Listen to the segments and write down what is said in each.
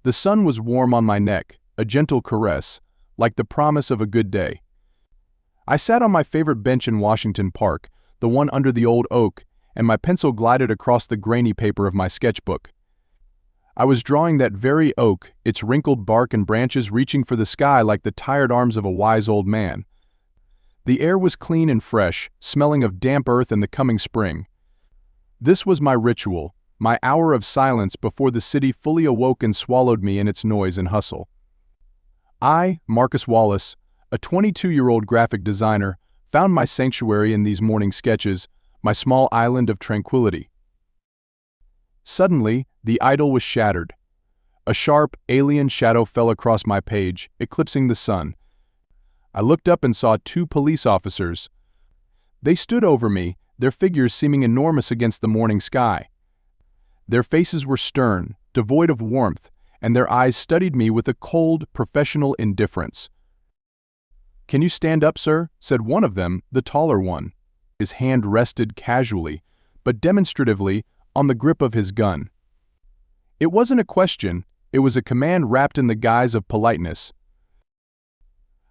The sun was warm on my neck, a gentle caress, like the promise of a good day. I sat on my favorite bench in Washington Park, the one under the old oak, and my pencil glided across the grainy paper of my sketchbook. I was drawing that very oak, its wrinkled bark and branches reaching for the sky like the tired arms of a wise old man. The air was clean and fresh, smelling of damp earth and the coming spring. This was my ritual, my hour of silence before the city fully awoke and swallowed me in its noise and hustle. I, Marcus Wallace, a 22-year-old graphic designer, found my sanctuary in these morning sketches, my small island of tranquility. Suddenly, the idyll was shattered. A sharp, alien shadow fell across my page, eclipsing the sun. I looked up and saw two police officers. They stood over me, their figures seeming enormous against the morning sky. Their faces were stern, devoid of warmth, and their eyes studied me with a cold, professional indifference. "Can you stand up, sir?" said one of them, the taller one. His hand rested casually, but demonstratively, on the grip of his gun. It wasn't a question, it was a command wrapped in the guise of politeness.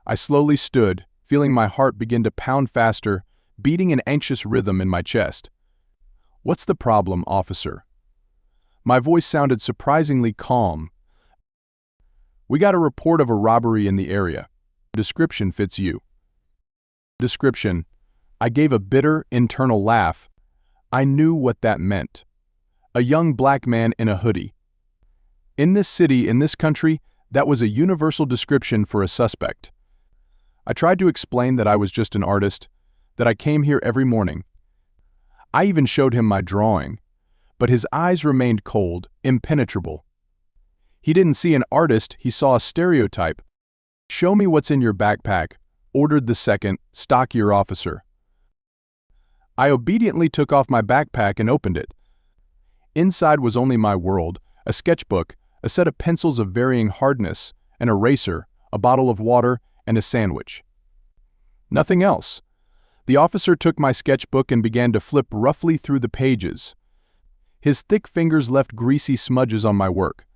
I slowly stood, feeling my heart begin to pound faster, beating an anxious rhythm in my chest. "What's the problem, officer?" My voice sounded surprisingly calm. "We got a report of a robbery in the area. Description fits you." Description. I gave a bitter, internal laugh. I knew what that meant. A young black man in a hoodie. In this city, in this country, that was a universal description for a suspect. I tried to explain that I was just an artist, that I came here every morning. I even showed him my drawing, but his eyes remained cold, impenetrable. He didn't see an artist, he saw a stereotype. "Show me what's in your backpack," ordered the second, stockier officer. I obediently took off my backpack and opened it. Inside was only my world, a sketchbook, a set of pencils of varying hardness, an eraser, a bottle of water, and a sandwich. Nothing else. The officer took my sketchbook and began to flip roughly through the pages. His thick fingers left greasy smudges on my work.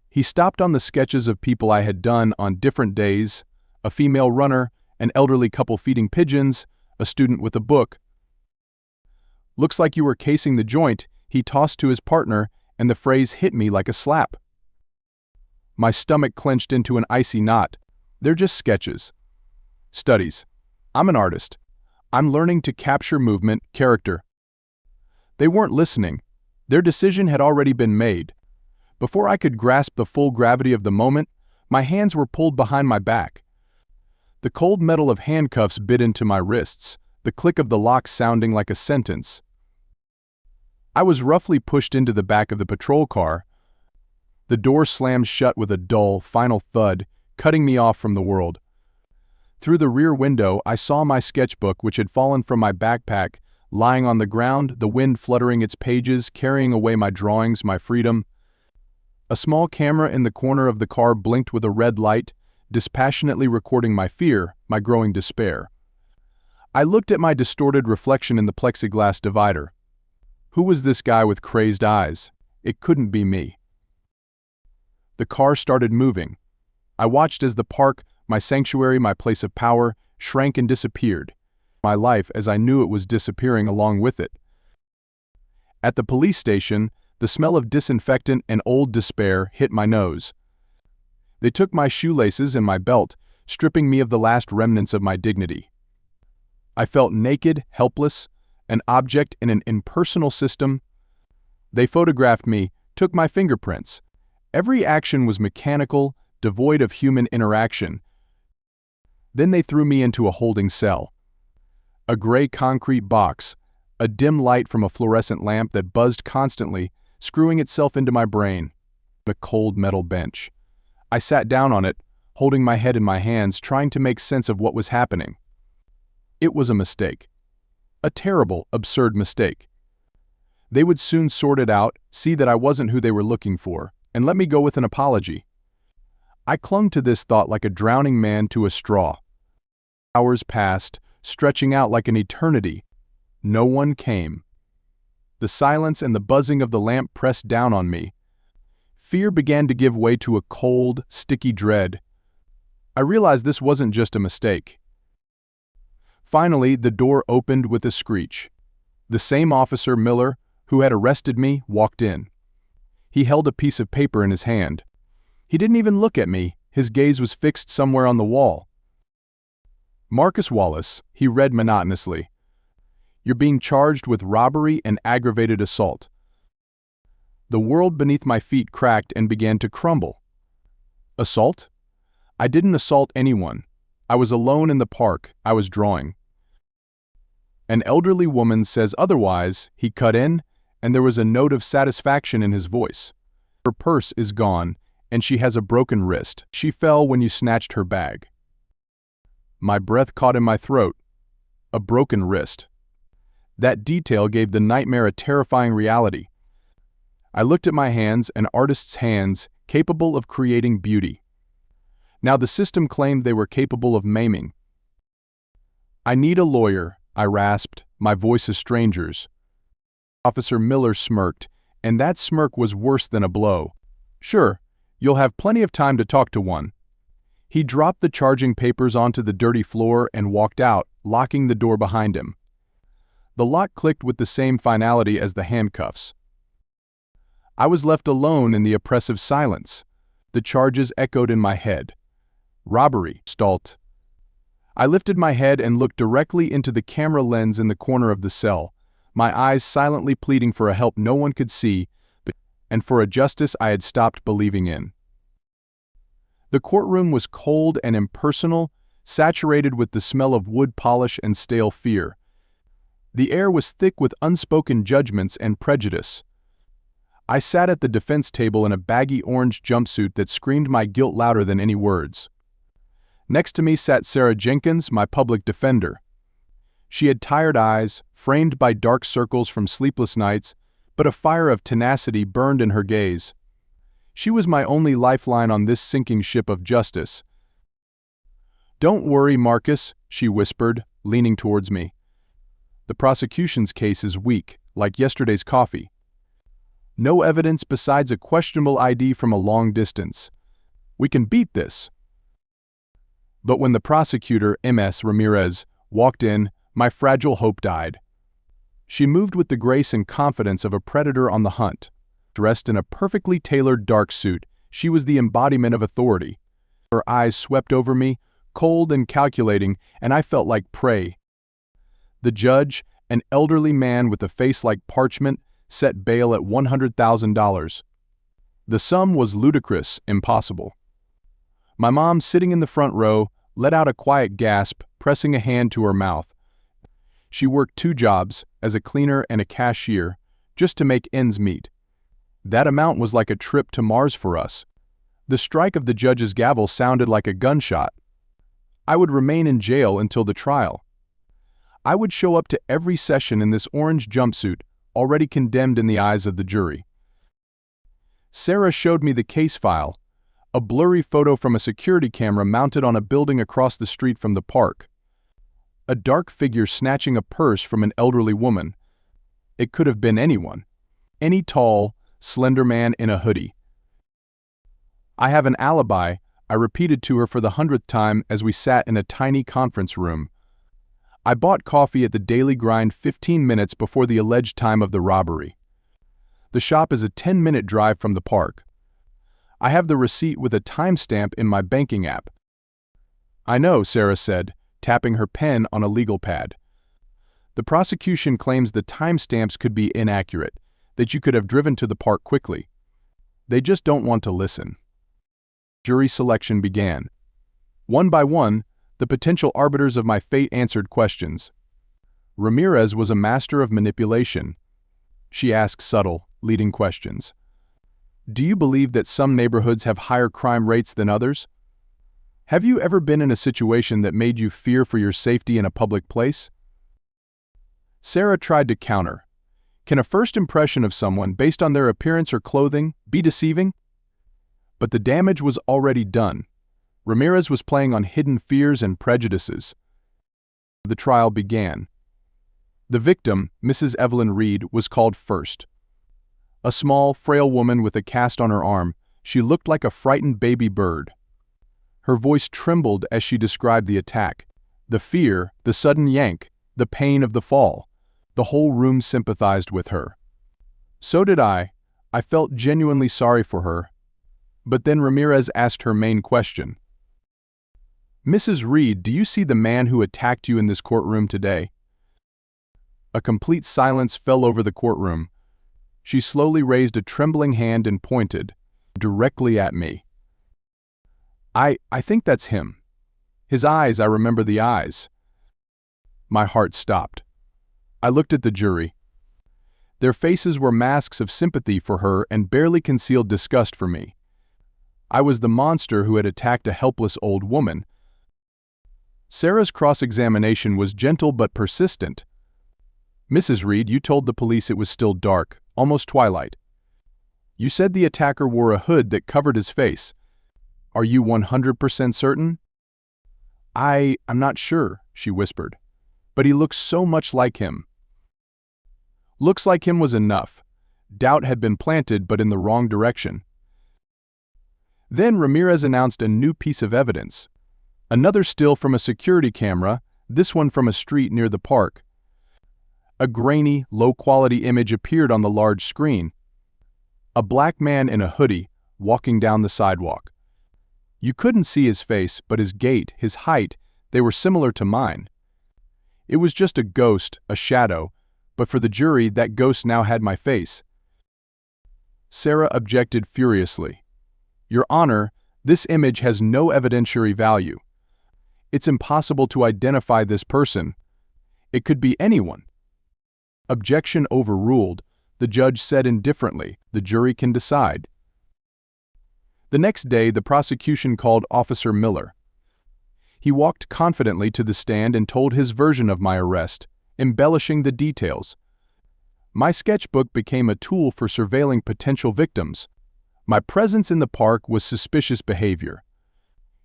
He stopped on the sketches of people I had done on different days, a female runner, an elderly couple feeding pigeons, a student with a book. "Looks like you were casing the joint," he tossed to his partner, and the phrase hit me like a slap. My stomach clenched into an icy knot. They're just sketches. Studies. I'm an artist. I'm learning to capture movement, character. They weren't listening. Their decision had already been made. Before I could grasp the full gravity of the moment, my hands were pulled behind my back. The cold metal of handcuffs bit into my wrists, the click of the lock sounding like a sentence. I was roughly pushed into the back of the patrol car. The door slammed shut with a dull, final thud, cutting me off from the world. Through the rear window, I saw my sketchbook, which had fallen from my backpack, lying on the ground, the wind fluttering its pages, carrying away my drawings, my freedom. A small camera in the corner of the car blinked with a red light, dispassionately recording my fear, my growing despair. I looked at my distorted reflection in the plexiglass divider. Who was this guy with crazed eyes? It couldn't be me. The car started moving. I watched as the park, my sanctuary, my place of power, shrank and disappeared. My life as I knew it was disappearing along with it. At the police station, the smell of disinfectant and old despair hit my nose. They took my shoelaces and my belt, stripping me of the last remnants of my dignity. I felt naked, helpless, an object in an impersonal system. They photographed me, took my fingerprints. Every action was mechanical, devoid of human interaction. Then they threw me into a holding cell. A gray concrete box, a dim light from a fluorescent lamp that buzzed constantly, screwing itself into my brain. A cold metal bench. I sat down on it, holding my head in my hands, trying to make sense of what was happening. It was a mistake. A terrible, absurd mistake. They would soon sort it out, see that I wasn't who they were looking for, and let me go with an apology. I clung to this thought like a drowning man to a straw. Hours passed, stretching out like an eternity. No one came. The silence and the buzzing of the lamp pressed down on me. Fear began to give way to a cold, sticky dread. I realized this wasn't just a mistake. Finally, the door opened with a screech. The same officer, Miller, who had arrested me, walked in. He held a piece of paper in his hand. He didn't even look at me. His gaze was fixed somewhere on the wall. "Marcus Wallace," he read monotonously. "You're being charged with robbery and aggravated assault." The world beneath my feet cracked and began to crumble. Assault? I didn't assault anyone. I was alone in the park. I was drawing. "An elderly woman says otherwise," he cut in, and there was a note of satisfaction in his voice. "Her purse is gone, and she has a broken wrist. She fell when you snatched her bag." My breath caught in my throat. A broken wrist. That detail gave the nightmare a terrifying reality. I looked at my hands, an artist's hands, capable of creating beauty. Now the system claimed they were capable of maiming. "I need a lawyer," I rasped, my voice a stranger's. Officer Miller smirked, and that smirk was worse than a blow. "Sure, you'll have plenty of time to talk to one." He dropped the charging papers onto the dirty floor and walked out, locking the door behind him. The lock clicked with the same finality as the handcuffs. I was left alone in the oppressive silence. The charges echoed in my head. Robbery, assault. I lifted my head and looked directly into the camera lens in the corner of the cell, my eyes silently pleading for a help no one could see, and for a justice I had stopped believing in. The courtroom was cold and impersonal, saturated with the smell of wood polish and stale fear. The air was thick with unspoken judgments and prejudice. I sat at the defense table in a baggy orange jumpsuit that screamed my guilt louder than any words. Next to me sat Sarah Jenkins, my public defender. She had tired eyes, framed by dark circles from sleepless nights, but a fire of tenacity burned in her gaze. She was my only lifeline on this sinking ship of justice. "Don't worry, Marcus," she whispered, leaning towards me. "The prosecution's case is weak, like yesterday's coffee. No evidence besides a questionable ID from a long distance. We can beat this." But when the prosecutor, Ms. Ramirez, walked in, my fragile hope died. She moved with the grace and confidence of a predator on the hunt. Dressed in a perfectly tailored dark suit, she was the embodiment of authority. Her eyes swept over me, cold and calculating, and I felt like prey. The judge, an elderly man with a face like parchment, set bail at $100,000. The sum was ludicrous, impossible. My mom, sitting in the front row, let out a quiet gasp, pressing a hand to her mouth. She worked 2 jobs, as a cleaner and a cashier, just to make ends meet. That amount was like a trip to Mars for us. The strike of the judge's gavel sounded like a gunshot. I would remain in jail until the trial. I would show up to every session in this orange jumpsuit, already condemned in the eyes of the jury. Sarah showed me the case file, a blurry photo from a security camera mounted on a building across the street from the park. A dark figure snatching a purse from an elderly woman. It could have been anyone. Any tall, slender man in a hoodie. "I have an alibi," I repeated to her for the 100th time as we sat in a tiny conference room. I bought coffee at the Daily Grind 15 minutes before the alleged time of the robbery. The shop is a 10-minute drive from the park. I have the receipt with a timestamp in my banking app. "I know," Sarah said, tapping her pen on a legal pad. "The prosecution claims the timestamps could be inaccurate, that you could have driven to the park quickly. They just don't want to listen." Jury selection began. One by one, the potential arbiters of my fate answered questions. Ramirez was a master of manipulation. She asked subtle, leading questions. "Do you believe that some neighborhoods have higher crime rates than others? Have you ever been in a situation that made you fear for your safety in a public place?" Sarah tried to counter. "Can a first impression of someone based on their appearance or clothing be deceiving?" But the damage was already done. Ramirez was playing on hidden fears and prejudices. The trial began. The victim, Mrs. Evelyn Reed, was called first. A small, frail woman with a cast on her arm, She looked like a frightened baby bird. Her voice trembled as she described the attack. The fear, the sudden yank, the pain of the fall. The whole room sympathized with her. So did I. I felt genuinely sorry for her. But then Ramirez asked her main question. "Mrs. Reed, do you see the man who attacked you in this courtroom today?" A complete silence fell over the courtroom. She slowly raised a trembling hand and pointed directly at me. I think that's him. His eyes, I remember the eyes." My heart stopped. I looked at the jury. Their faces were masks of sympathy for her and barely concealed disgust for me. I was the monster who had attacked a helpless old woman. Sarah's cross-examination was gentle but persistent. "Mrs. Reed, you told the police it was still dark, almost twilight. You said the attacker wore a hood that covered his face. Are you 100% certain?" I'm not sure," she whispered. "But he looks so much like him." Looks like him was enough. Doubt had been planted, but in the wrong direction. Then Ramirez announced a new piece of evidence. Another still from a security camera, this one from a street near the park. A grainy, low-quality image appeared on the large screen. A black man in a hoodie, walking down the sidewalk. You couldn't see his face, but his gait, his height, they were similar to mine. It was just a ghost, a shadow, but for the jury, that ghost now had my face. Sarah objected furiously. "Your Honor, this image has no evidentiary value. It's impossible to identify this person. It could be anyone." Objection overruled. The judge said indifferently, "The jury can decide." The next day, the prosecution called Officer Miller. He walked confidently to the stand and told his version of my arrest, embellishing the details. My sketchbook became a tool for surveilling potential victims. My presence in the park was suspicious behavior.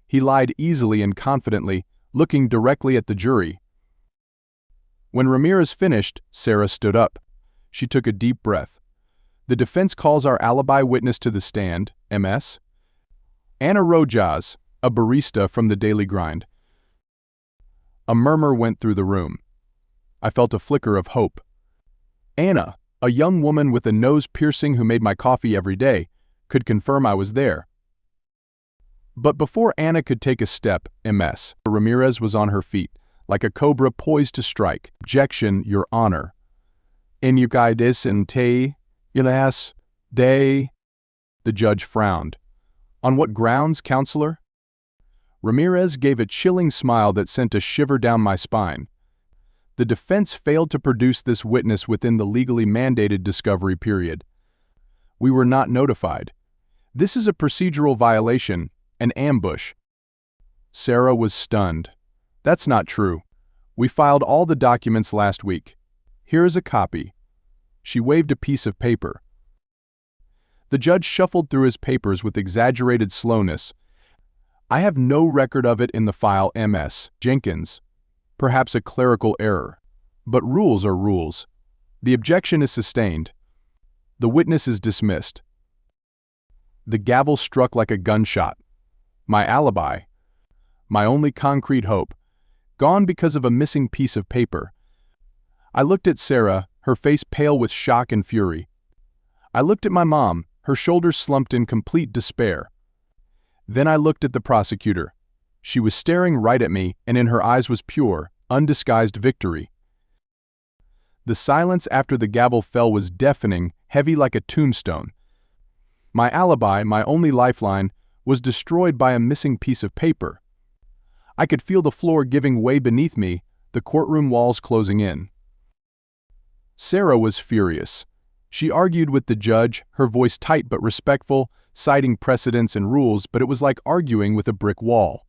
He lied easily and confidently, looking directly at the jury. When Ramirez finished, Sarah stood up. She took a deep breath. "The defense calls our alibi witness to the stand, MS. Ana Rojas, a barista from the Daily Grind." A murmur went through the room. I felt a flicker of hope. Anna, a young woman with a nose piercing who made my coffee every day, could confirm I was there. But before Anna could take a step, MS. Ramirez was on her feet, like a cobra poised to strike. "Objection, Your Honor. Inukides and te ilas de." The judge frowned. "On what grounds, counselor?" Ramirez gave a chilling smile that sent a shiver down my spine. The defense failed to produce this witness within the legally mandated discovery period. We were not notified. This is a procedural violation, an ambush. Sarah was stunned. "That's not true. We filed all the documents last week. Here is a copy." She waved a piece of paper. The judge shuffled through his papers with exaggerated slowness. "I have no record of it in the file, MS. Jenkins. Perhaps a clerical error. But rules are rules. The objection is sustained. The witness is dismissed." The gavel struck like a gunshot. My alibi, my only concrete hope, gone because of a missing piece of paper. I looked at Sarah, her face pale with shock and fury. I looked at my mom, her shoulders slumped in complete despair. Then I looked at the prosecutor. She was staring right at me, and in her eyes was pure, undisguised victory. The silence after the gavel fell was deafening, heavy like a tombstone. My alibi, my only lifeline, was destroyed by a missing piece of paper. I could feel the floor giving way beneath me, the courtroom walls closing in. Sarah was furious. She argued with the judge, her voice tight but respectful, citing precedents and rules, but it was like arguing with a brick wall.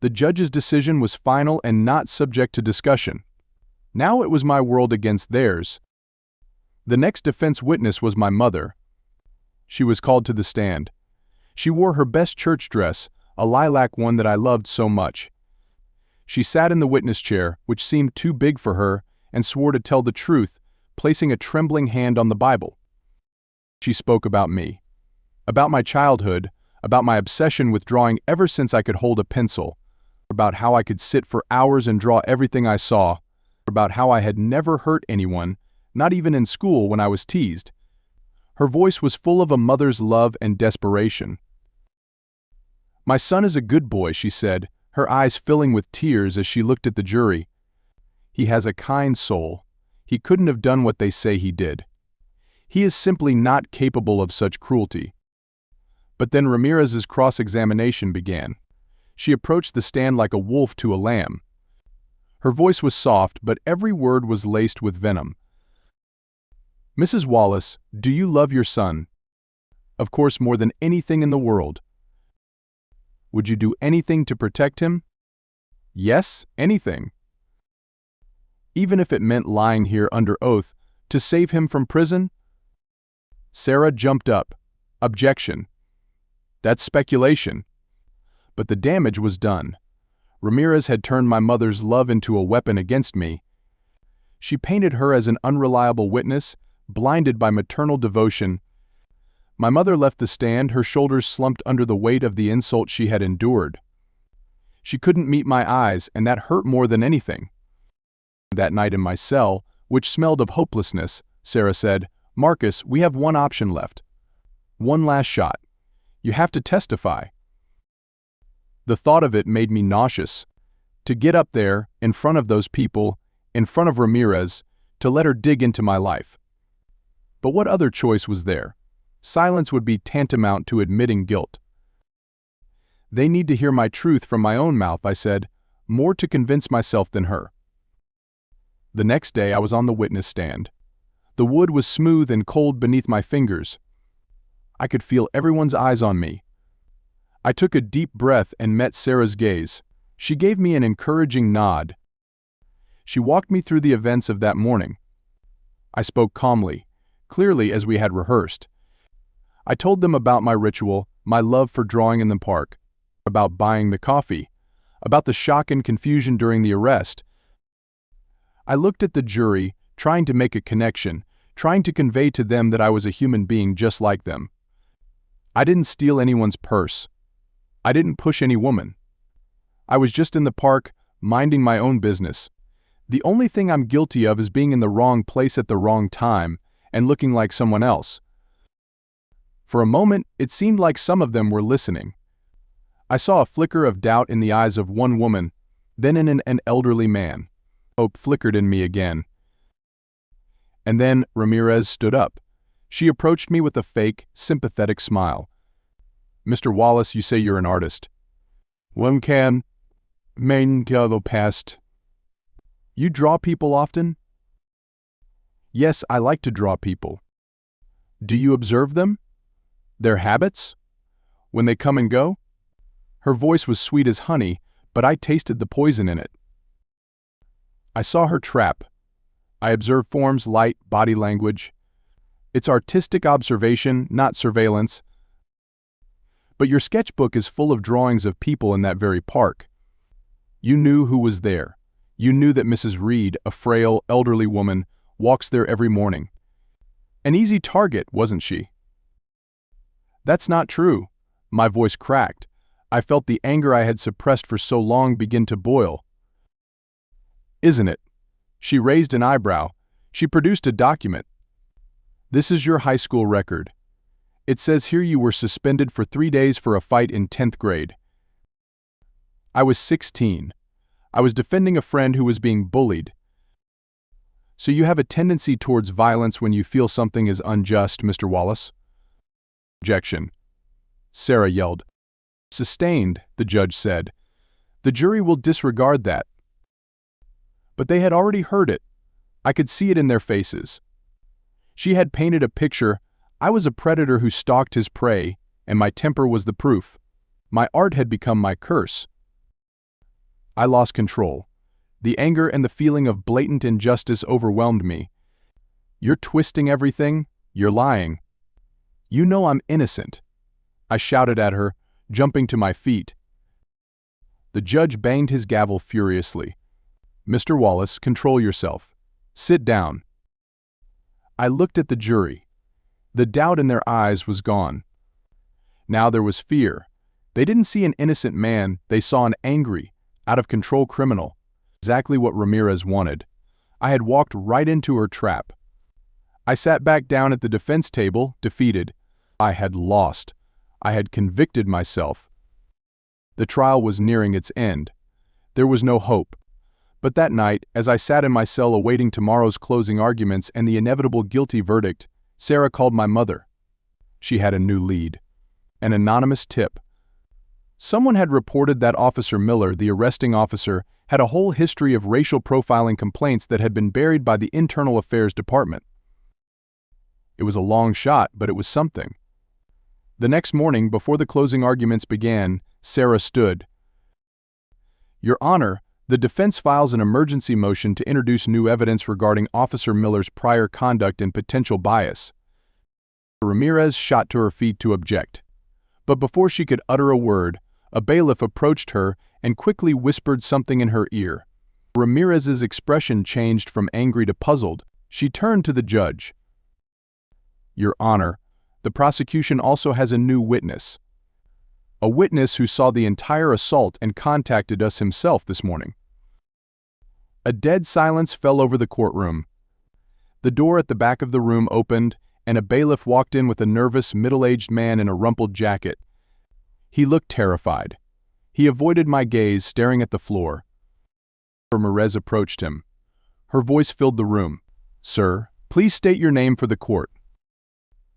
The judge's decision was final and not subject to discussion. Now it was my world against theirs. The next defense witness was my mother. She was called to the stand. She wore her best church dress, a lilac one that I loved so much. She sat in the witness chair, which seemed too big for her, and swore to tell the truth, placing a trembling hand on the Bible. She spoke about me. about my childhood, about my obsession with drawing ever since I could hold a pencil, about how I could sit for hours and draw everything I saw, about how I had never hurt anyone, not even in school when I was teased. Her voice was full of a mother's love and desperation. "My son is a good boy," she said, her eyes filling with tears as she looked at the jury. "He has a kind soul. He couldn't have done what they say he did. He is simply not capable of such cruelty." But then Ramirez's cross-examination began. She approached the stand like a wolf to a lamb. Her voice was soft, but every word was laced with venom. "Mrs. Wallace, do you love your son? Of course, more than anything in the world. Would you do anything to protect him?" "Yes, anything. Even if it meant lying here under oath to save him from prison?" Sarah jumped up. "Objection. That's speculation." But the damage was done. Ramirez had turned my mother's love into a weapon against me. She painted her as an unreliable witness, blinded by maternal devotion. My mother left the stand, her shoulders slumped under the weight of the insult she had endured. She couldn't meet my eyes, and that hurt more than anything. That night in my cell, which smelled of hopelessness, Sarah said, "Marcus, we have one option left. One last shot. You have to testify." The thought of it made me nauseous. To get up there, in front of those people, in front of Ramirez, to let her dig into my life. But what other choice was there? Silence would be tantamount to admitting guilt. "They need to hear my truth from my own mouth," I said, more to convince myself than her. The next day I was on the witness stand. The wood was smooth and cold beneath my fingers. I could feel everyone's eyes on me. I took a deep breath and met Sarah's gaze. She gave me an encouraging nod. She walked me through the events of that morning. I spoke calmly, clearly as we had rehearsed. I told them about my ritual, my love for drawing in the park, about buying the coffee, about the shock and confusion during the arrest. I looked at the jury, trying to make a connection, trying to convey to them that I was a human being just like them. I didn't steal anyone's purse. I didn't push any woman. I was just in the park, minding my own business. The only thing I'm guilty of is being in the wrong place at the wrong time and looking like someone else. For a moment, it seemed like some of them were listening. I saw a flicker of doubt in the eyes of one woman, then in an elderly man. Hope flickered in me again. And then Ramirez stood up. She approached me with a fake, sympathetic smile. "Mr. Wallace, you say you're an artist. One can make the past. You draw people often?" "Yes, I like to draw people." "Do you observe them? Their habits? When they come and go?" Her voice was sweet as honey, but I tasted the poison in it. I saw her trap. I observed forms, light, body language. It's artistic observation, not surveillance. "But your sketchbook is full of drawings of people in that very park. You knew who was there. You knew that Mrs. Reed, a frail, elderly woman, walks there every morning. An easy target, wasn't she?" "That's not true." My voice cracked. I felt the anger I had suppressed for so long begin to boil. "Isn't it?" She raised an eyebrow. She produced a document. "This is your high school record. It says here you were suspended for 3 days for a fight in 10th grade. I was 16. I was defending a friend who was being bullied. So you have a tendency towards violence when you feel something is unjust, Mr. Wallace?" "Objection," Sarah yelled. "Sustained," the judge said. "The jury will disregard that." But they had already heard it. I could see it in their faces. She had painted a picture. I was a predator who stalked his prey, and my temper was the proof. My art had become my curse. I lost control. The anger and the feeling of blatant injustice overwhelmed me. "You're twisting everything. You're lying. You know I'm innocent," I shouted at her, jumping to my feet. The judge banged his gavel furiously. "Mr. Wallace, control yourself. Sit down." I looked at the jury. The doubt in their eyes was gone. Now there was fear. They didn't see an innocent man, they saw an angry, out-of-control criminal. Exactly what Ramirez wanted. I had walked right into her trap. I sat back down at the defense table, defeated. I had lost. I had convicted myself. The trial was nearing its end. There was no hope. But that night, as I sat in my cell awaiting tomorrow's closing arguments and the inevitable guilty verdict, Sarah called my mother. She had a new lead. An anonymous tip. Someone had reported that Officer Miller, the arresting officer, had a whole history of racial profiling complaints that had been buried by the Internal Affairs Department. It was a long shot, but it was something. The next morning, before the closing arguments began, Sarah stood. "Your Honor, the defense files an emergency motion to introduce new evidence regarding Officer Miller's prior conduct and potential bias." Ramirez shot to her feet to object. But before she could utter a word, a bailiff approached her and quickly whispered something in her ear. Ramirez's expression changed from angry to puzzled. She turned to the judge. "Your Honor, the prosecution also has a new witness. A witness who saw the entire assault and contacted us himself this morning." A dead silence fell over the courtroom. The door at the back of the room opened, and a bailiff walked in with a nervous, middle-aged man in a rumpled jacket. He looked terrified. He avoided my gaze, staring at the floor. Ramirez approached him. Her voice filled the room. "Sir, please state your name for the court."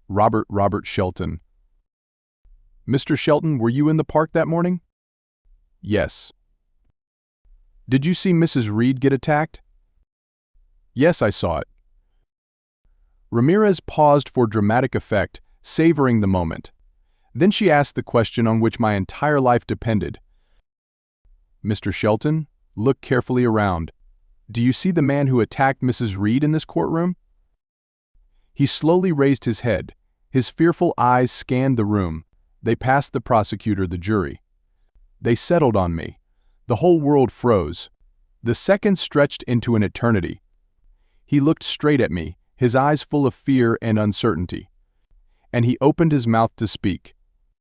Robert Shelton." "Mr. Shelton, were you in the park that morning?" "Yes." "Did you see Mrs. Reed get attacked?" "Yes, I saw it." Ramirez paused for dramatic effect, savoring the moment. Then she asked the question on which my entire life depended. "Mr. Shelton, look carefully around. Do you see the man who attacked Mrs. Reed in this courtroom?" He slowly raised his head. His fearful eyes scanned the room. They passed the prosecutor, the jury. They settled on me. The whole world froze. The seconds stretched into an eternity. He looked straight at me, his eyes full of fear and uncertainty. And he opened his mouth to speak.